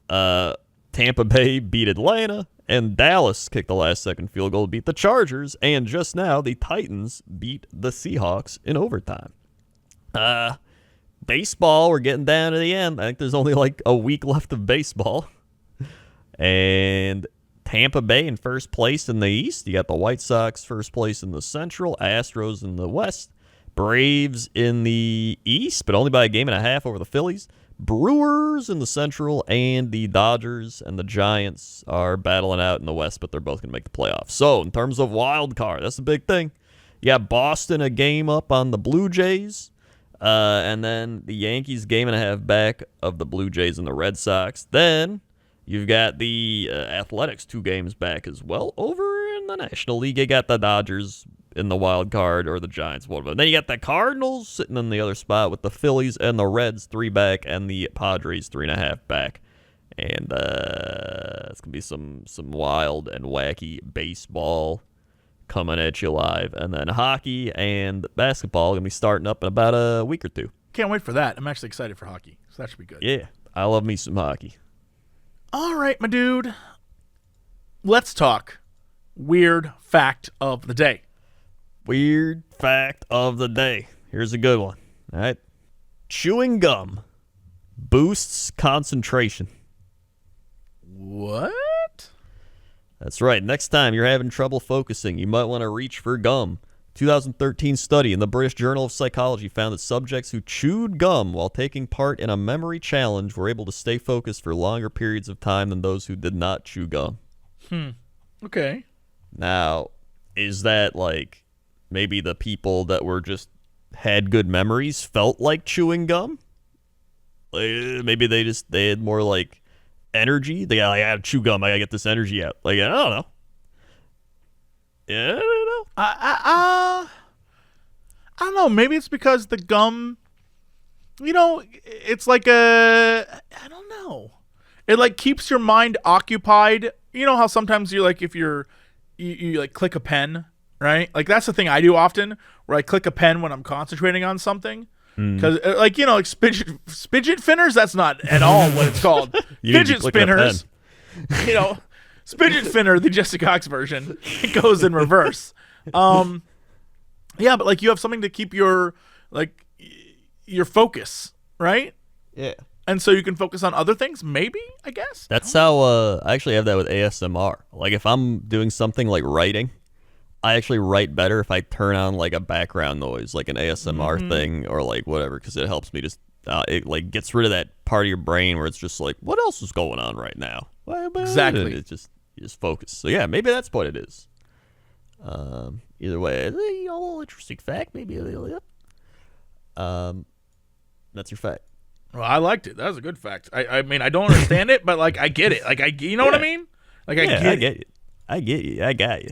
Tampa Bay beat Atlanta. And Dallas kicked the last-second field goal to beat the Chargers. And just now, the Titans beat the Seahawks in overtime. Baseball, we're getting down to the end. I think there's only like a week left of baseball. And Tampa Bay in first place in the East. You got the White Sox first place in the Central. Astros in the West. Braves in the East, but only by a game and a half over the Phillies. Brewers in the Central, and the Dodgers and the Giants are battling out in the West, but they're both going to make the playoffs. So, in terms of wild card, that's the big thing. You got Boston a game up on the Blue Jays, and then the Yankees game and a half back of the Blue Jays and the Red Sox. Then you've got the Athletics 2 games back as well. Over in the National League, you got the Dodgers in the wild card, or the Giants, one of them. Then you got the Cardinals sitting in the other spot with the Phillies and the Reds 3 back, and the Padres 3.5 back. And it's gonna be some wild and wacky baseball coming at you live, and then hockey and basketball gonna be starting up in about a week or 2. Can't wait for that. I'm actually excited for hockey, so that should be good. Yeah, I love me some hockey. All right, my dude. Let's talk weird fact of the day. Weird fact of the day. Here's a good one. All right. Chewing gum boosts concentration. What? That's right. Next time you're having trouble focusing, you might want to reach for gum. 2013 study in the British Journal of Psychology found that subjects who chewed gum while taking part in a memory challenge were able to stay focused for longer periods of time than those who did not chew gum. Okay. Now, is that like maybe the people that were just had good memories felt like chewing gum? Like, maybe they had more like energy. They got like, I gotta chew gum. I gotta get this energy out. Like, I don't know. Yeah, I don't know. I don't know. Maybe it's because the gum, it's like I don't know. It like keeps your mind occupied. You know how sometimes you like if you like click a pen right? Like that's the thing I do often, where I click a pen when I'm concentrating on something. Because, like fidget spinners, that's not at all what it's called. Fidget spinners, fidget spinner, the Jesse Cox version, it goes in reverse. Yeah, but like you have something to keep your focus, right? Yeah. And so you can focus on other things, maybe, I guess. That's how I actually have that with ASMR. Like if I'm doing something like writing, I actually write better if I turn on like a background noise, like an ASMR thing or like whatever, because it helps me just it like gets rid of that part of your brain where it's just like, what else is going on right now? Exactly. It just you just focus. So yeah, maybe that's what it is. Either way, a little interesting fact. Maybe a little. That's your fact. Well, I liked it. That was a good fact. I mean, I don't understand it, but like I get it. Like you know what I mean? Like I get it. I get you. I got you.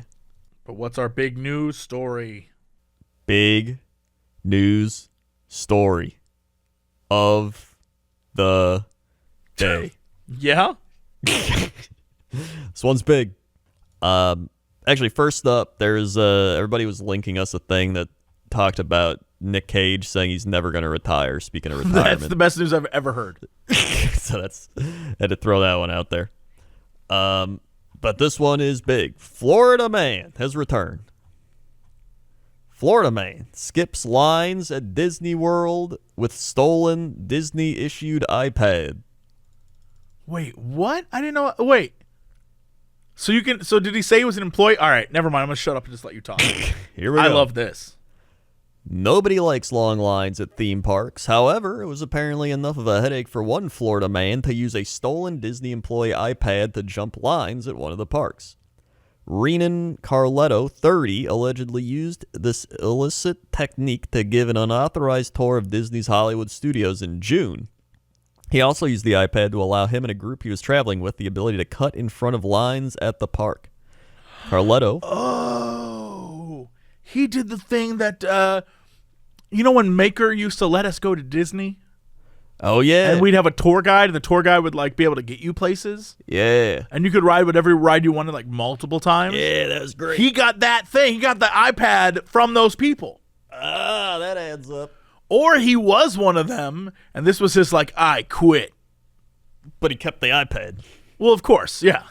But what's our big news story? Big news story of the day. Yeah? This one's big. Actually, first up, there's everybody was linking us a thing that talked about Nick Cage saying he's never going to retire. Speaking of retirement, That's the best news I've ever heard. So had to throw that one out there. But this one is big. Florida man has returned. Florida man skips lines at Disney World with stolen Disney-issued iPad. Wait, what? I didn't know. Wait. So did he say he was an employee? All right, never mind. I'm going to shut up and just let you talk. Here we go. I love this. Nobody likes long lines at theme parks. However, it was apparently enough of a headache for one Florida man to use a stolen Disney employee iPad to jump lines at one of the parks. Renan Carletto, 30, allegedly used this illicit technique to give an unauthorized tour of Disney's Hollywood studios in June. He also used the iPad to allow him and a group he was traveling with the ability to cut in front of lines at the park. Carletto... Oh, he did the thing that, when Maker used to let us go to Disney? Oh, yeah. And we'd have a tour guide, and the tour guide would, like, be able to get you places? Yeah. And you could ride whatever ride you wanted, like, multiple times? Yeah, that was great. He got that thing. He got the iPad from those people. Ah, that adds up. Or he was one of them, and this was his, like, I quit. But he kept the iPad. Well, of course, yeah.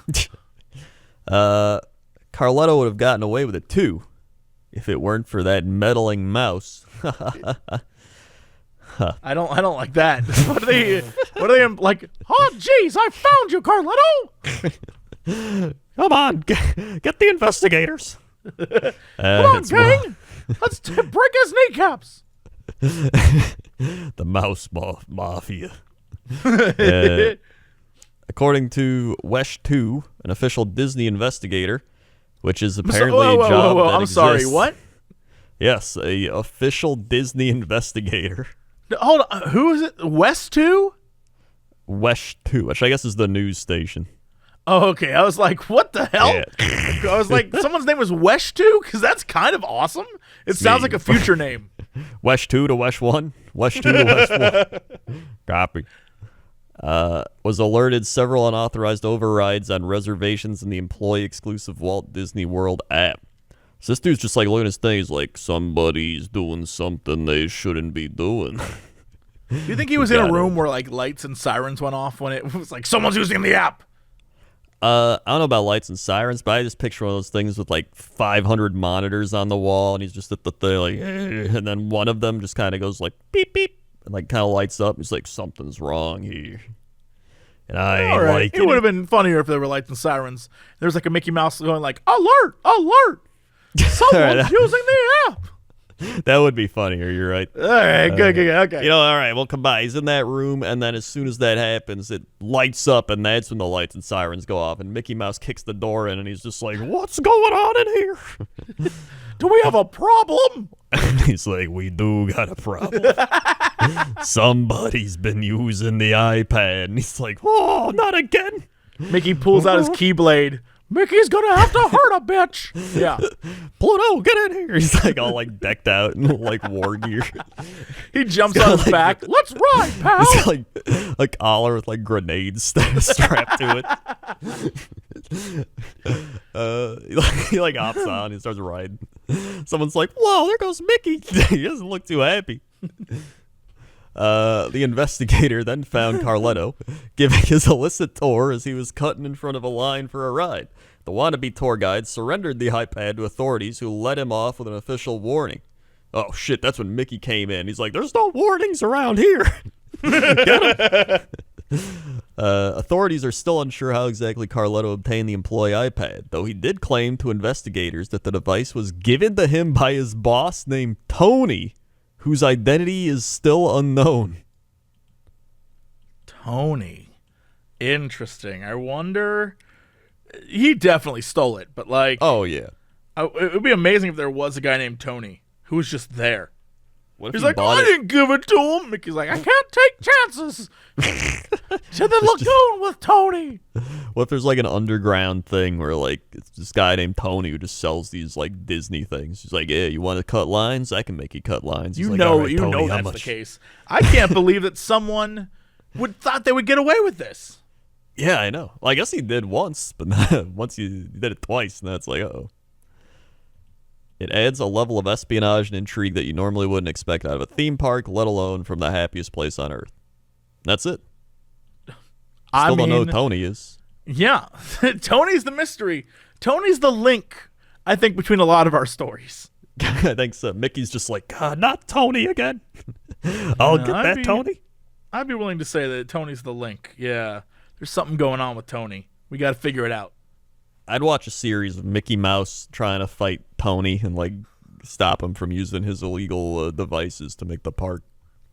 Carletto would have gotten away with it, too, if it weren't for that meddling mouse. I don't like that. What are they like? Oh, jeez, I found you, Carletto. Come on, get the investigators. Come on, gang. Let's break his kneecaps. The mouse mafia. According to Wesh 2, an official Disney investigator, which is apparently a job that I'm exists. sorry, what? Yes, a official Disney investigator. Hold on, who is it? West 2? Wesh 2, which I guess is the news station. Oh, okay. I was like, what the hell? Yeah. I was like, someone's name was Wesh 2? Because that's kind of awesome. It sounds like a future name. Wesh 2 to Wesh 1? Wesh 2 to Wesh 1. Copy. Was alerted several unauthorized overrides on reservations in the employee-exclusive Walt Disney World app. So this dude's just like looking at his thing. He's like, somebody's doing something they shouldn't be doing. Do you think he was in a room where like lights and sirens went off when it was like someone's using the app? I don't know about lights and sirens, but I just picture one of those things with like 500 monitors on the wall, and he's just at the thing like, and then one of them just kind of goes like beep beep, and like kind of lights up. He's like, something's wrong here, and I ain't like it. It would have been funnier if there were lights and sirens. There's like a Mickey Mouse going like, alert, alert, someone's using the app. That would be funnier. You're right. All right, good, okay. All right, well, come by. He's in that room, and then as soon as that happens, it lights up, and that's when the lights and sirens go off, and Mickey Mouse kicks the door in, and he's just like, what's going on in here? Do we have a problem? He's like, we do got a problem. Somebody's been using the iPad, and he's like, oh, not again. Mickey pulls out his Keyblade. Mickey's gonna have to hurt a bitch. Yeah. Pluto, get in here. He's like all like decked out in like war gear. He jumps on his back. Let's ride, pal. He's got like a collar with like grenades strapped to it. He like hops on. He starts riding. Someone's like, whoa, there goes Mickey. He doesn't look too happy. The investigator then found Carletto giving his illicit tour as he was cutting in front of a line for a ride. The wannabe tour guide surrendered the iPad to authorities who let him off with an official warning. Oh, shit, that's when Mickey came in. He's like, there's no warnings around here. Get him. Authorities are still unsure how exactly Carletto obtained the employee iPad, though he did claim to investigators that the device was given to him by his boss named Tony, whose identity is still unknown. Tony. Interesting. I wonder... He definitely stole it, but like... Oh, yeah. It would be amazing if there was a guy named Tony who was just there. What if He's he like, bought I it? didn't give it to him. Mickey's like, I can't take chances. To the lagoon with Tony. What if there's like an underground thing where like it's this guy named Tony who just sells these like Disney things? He's like, yeah, you want to cut lines? I can make you cut lines. He's You like, know, "All right, you Tony, know how that's much?" the case. I can't believe that someone thought they would get away with this. Yeah, I know. Well, I guess he did once, but once you did it twice, and that's like, uh-oh. It adds a level of espionage and intrigue that you normally wouldn't expect out of a theme park, let alone from the happiest place on earth. That's it. Still don't know who Tony is. Yeah. Tony's the mystery. Tony's the link, I think, between a lot of our stories. I think so. Mickey's just like, not Tony again. I'll get that, Tony. I'd be willing to say that Tony's the link. Yeah. There's something going on with Tony. We got to figure it out. I'd watch a series of Mickey Mouse trying to fight Tony and like stop him from using his illegal devices to make the park.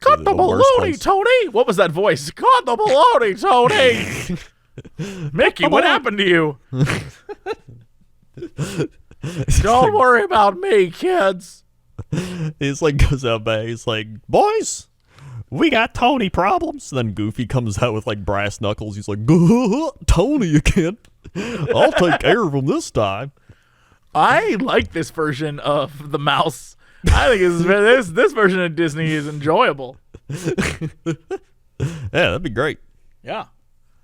Cut the baloney, Tony! What was that voice? Cut the baloney, Tony! Mickey, what happened to you? Don't worry about me, kids. He's like goes out back. He's like, boys, we got Tony problems. And then Goofy comes out with like brass knuckles. He's like, Tony again. I'll take care of him this time. I like this version of the mouse. I think this version of Disney is enjoyable. Yeah, that'd be great. Yeah.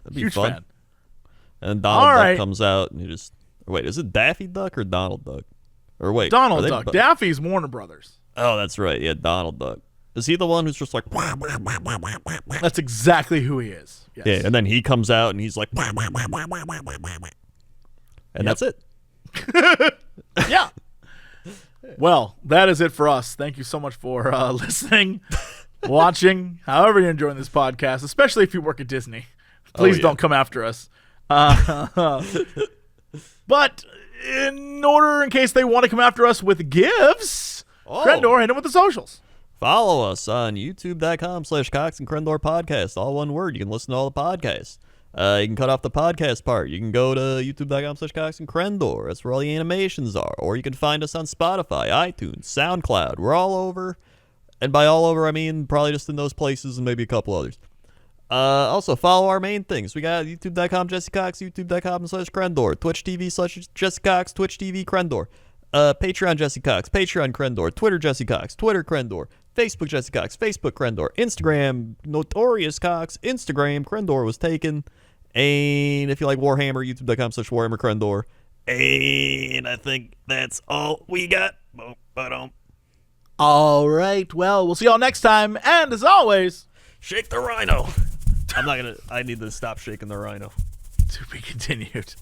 That'd be Huge fun. fan. And Donald All Duck right. comes out and he just wait, is it Daffy Duck or Donald Duck? Or wait, Donald are they Duck. bu- Daffy's Warner Brothers. Oh, that's right. Yeah, Donald Duck. Is he the one who's just like That's exactly who he is. Yes. yeah, and then he comes out and he's like and that's it. Yeah. Well, that is it for us. Thank you so much for listening, watching, however you're enjoying this podcast, especially if you work at Disney. Please yeah. don't come after us. But in case they want to come after us with gifts, Crendor, hit them with the socials. Follow us on youtube.com/Cox and Crendor podcast. All one word. You can listen to all the podcasts. You can cut off the podcast part. You can go to youtube.com/Cox and Crendor. That's where all the animations are. Or you can find us on Spotify, iTunes, SoundCloud. We're all over. And by all over, I mean probably just in those places and maybe a couple others. Also, follow our main things. We got youtube.com Jesse Cox, youtube.com/Crendor, Twitch TV/Jesse Cox, Twitch TV Crendor, Patreon Jesse Cox, Patreon Crendor, Twitter Jesse Cox, Twitter Crendor, Facebook Jesse Cox, Facebook Crendor, Instagram Notorious Cox, Instagram Crendor was taken. And if you like Warhammer, youtube.com/Warhammer Crendor. And I think that's all we got. All right. Well, we'll see y'all next time. And as always, shake the rhino. I need to stop shaking the rhino. to be continued.